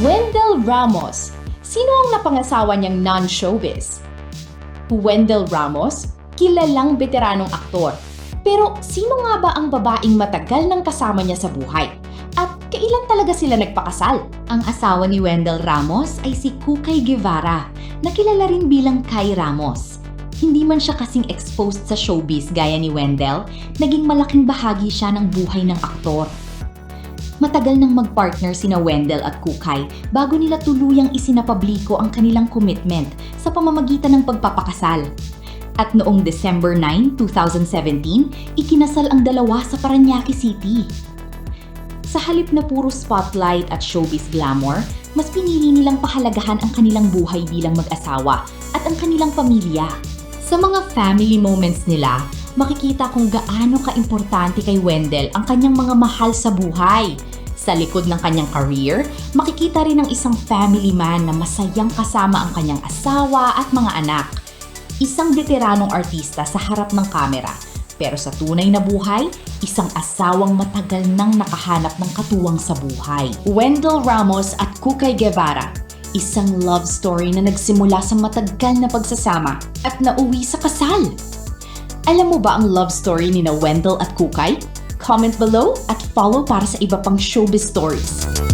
Wendell Ramos. Sino ang napangasawa niyang non-showbiz? Wendell Ramos, kilalang veteranong aktor. Pero sino nga ba ang babaeng matagal nang kasama niya sa buhay? At kailan talaga sila nagpakasal? Ang asawa ni Wendell Ramos ay si Kukay Guevara, na kilala rin bilang Kai Ramos. Hindi man siya kasing exposed sa showbiz gaya ni Wendell, naging malaking bahagi siya ng buhay ng aktor. Matagal nang mag-partner sina Wendell at Kukay bago nila tuluyang isinapubliko ang kanilang commitment sa pamamagitan ng pagpapakasal. At noong December 9, 2017, ikinasal ang dalawa sa Parañaque City. Sa halip na puro spotlight at showbiz glamour, mas pinili nilang pahalagahan ang kanilang buhay bilang mag-asawa at ang kanilang pamilya. Sa mga family moments nila, makikita kung gaano ka-importante kay Wendell ang kanyang mga mahal sa buhay. Sa likod ng kanyang career, makikita rin ang isang family man na masayang kasama ang kanyang asawa at mga anak. Isang veteranong artista sa harap ng kamera, pero sa tunay na buhay, isang asawang matagal nang nakahanap ng katuwang sa buhay. Wendell Ramos at Kukay Guevara, isang love story na nagsimula sa matagal na pagsasama at nauwi sa kasal. Alam mo ba ang love story ni Wendell at Kukay? Comment below at follow para sa iba pang showbiz stories.